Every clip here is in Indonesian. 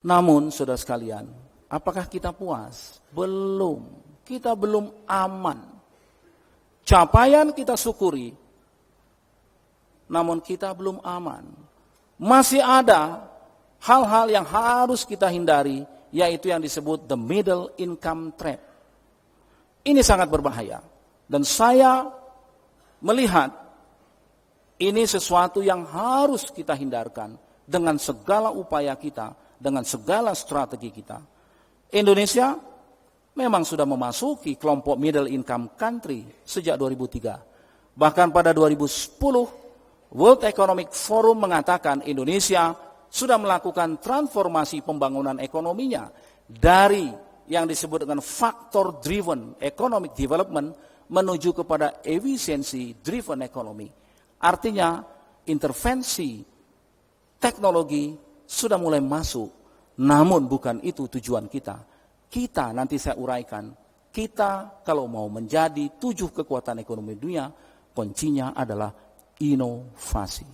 Namun, saudara sekalian, apakah kita puas? Belum. Kita belum aman. Capaian kita syukuri, namun kita belum aman. Masih ada hal-hal yang harus kita hindari, yaitu yang disebut the middle income trap. Ini sangat berbahaya. Dan saya melihat ini sesuatu yang harus kita hindarkan dengan segala upaya kita, dengan segala strategi kita. Indonesia memang sudah memasuki kelompok middle income country sejak 2003. Bahkan pada 2010, World Economic Forum mengatakan Indonesia sudah melakukan transformasi pembangunan ekonominya dari yang disebut dengan factor driven economic development menuju kepada efficiency driven economy. Artinya intervensi teknologi sudah mulai masuk, namun bukan itu tujuan kita. Kita, nanti saya uraikan, kita kalau mau menjadi 7 kekuatan ekonomi dunia, kuncinya adalah inovasi.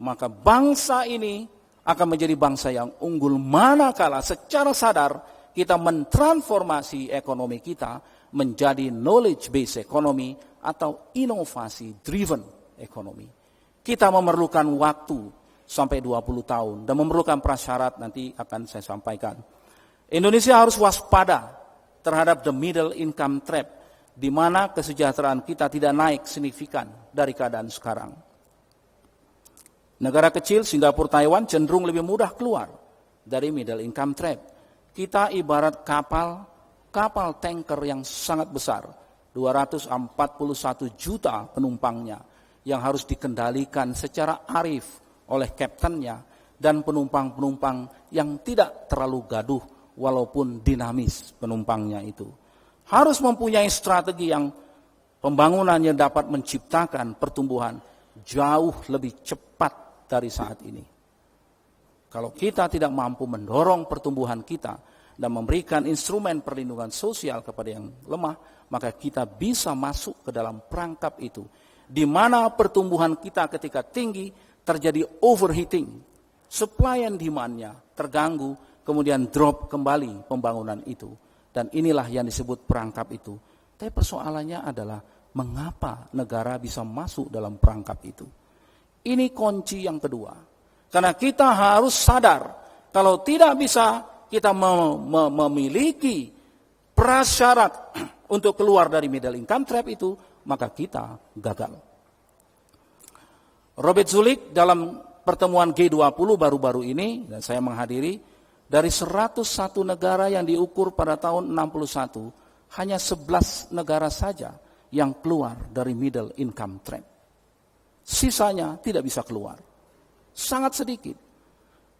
Maka bangsa ini akan menjadi bangsa yang unggul manakala secara sadar kita mentransformasi ekonomi kita menjadi knowledge based economy atau inovasi driven economy. Kita memerlukan waktu sampai 20 tahun dan memerlukan prasyarat, nanti akan saya sampaikan. Indonesia harus waspada terhadap the middle income trap, di mana kesejahteraan kita tidak naik signifikan dari keadaan sekarang. Negara kecil Singapura, Taiwan cenderung lebih mudah keluar dari middle income trap. Kita ibarat kapal tanker yang sangat besar, 241 juta penumpangnya, yang harus dikendalikan secara arif oleh kaptennya dan penumpang-penumpang yang tidak terlalu gaduh walaupun dinamis penumpangnya itu. Harus mempunyai strategi yang pembangunannya dapat menciptakan pertumbuhan jauh lebih cepat dari saat ini. Kalau kita tidak mampu mendorong pertumbuhan kita dan memberikan instrumen perlindungan sosial kepada yang lemah, maka kita bisa masuk ke dalam perangkap itu, di mana pertumbuhan kita ketika tinggi terjadi overheating, supply and demand-nya terganggu, kemudian drop kembali pembangunan itu. Dan inilah yang disebut perangkap itu. Tapi persoalannya adalah mengapa negara bisa masuk dalam perangkap itu. Ini kunci yang kedua. Karena kita harus sadar, kalau tidak bisa kita memiliki prasyarat untuk keluar dari middle income trap itu, maka kita gagal. Robert Zulik dalam pertemuan G20 baru-baru ini, dan saya menghadiri, dari 101 negara yang diukur pada tahun 61, hanya 11 negara saja yang keluar dari middle income trap. Sisanya tidak bisa keluar. Sangat sedikit.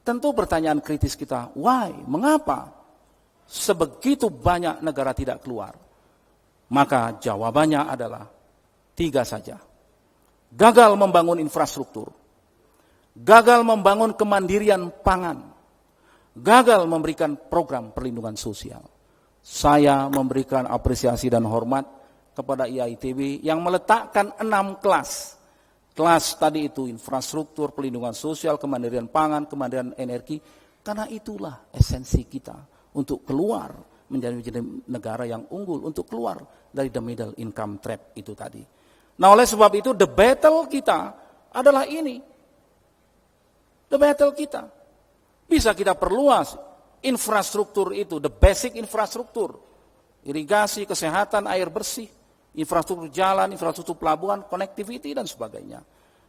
Tentu pertanyaan kritis kita, why? Mengapa sebegitu banyak negara tidak keluar? Maka jawabannya adalah 3 saja. Gagal membangun infrastruktur, gagal membangun kemandirian pangan, gagal memberikan program perlindungan sosial. Saya memberikan apresiasi dan hormat kepada IAITB yang meletakkan 6 kelas. Kelas tadi itu infrastruktur, perlindungan sosial, kemandirian pangan, kemandirian energi. Karena itulah esensi kita untuk keluar menjadi negara yang unggul, untuk keluar dari the middle income trap itu tadi. Nah, oleh sebab itu the battle kita adalah ini. The battle kita. Bisa kita perluas infrastruktur itu, the basic infrastruktur. Irigasi, kesehatan, air bersih, infrastruktur jalan, infrastruktur pelabuhan, connectivity dan sebagainya.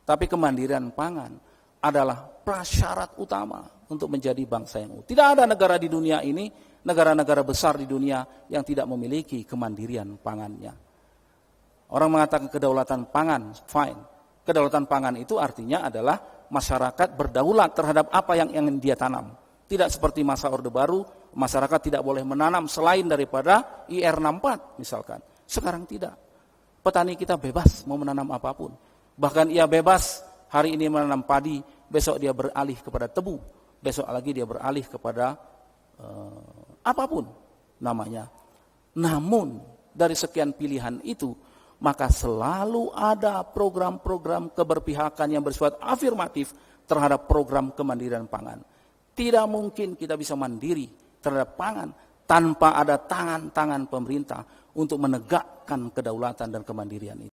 Tapi kemandirian pangan adalah prasyarat utama untuk menjadi bangsa yang unggul. Tidak ada negara di dunia ini, negara-negara besar di dunia yang tidak memiliki kemandirian pangannya. Orang mengatakan kedaulatan pangan, fine. Kedaulatan pangan itu artinya adalah masyarakat berdaulat terhadap apa yang ingin dia tanam. Tidak seperti masa Orde Baru, masyarakat tidak boleh menanam selain daripada IR64 misalkan. Sekarang tidak. Petani kita bebas mau menanam apapun. Bahkan ia bebas hari ini menanam padi, besok dia beralih kepada tebu, besok lagi dia beralih kepada apapun namanya. Namun dari sekian pilihan itu, maka selalu ada program-program keberpihakan yang bersifat afirmatif terhadap program kemandirian pangan. Tidak mungkin kita bisa mandiri terhadap pangan tanpa ada tangan-tangan pemerintah untuk menegakkan kedaulatan dan kemandirian itu.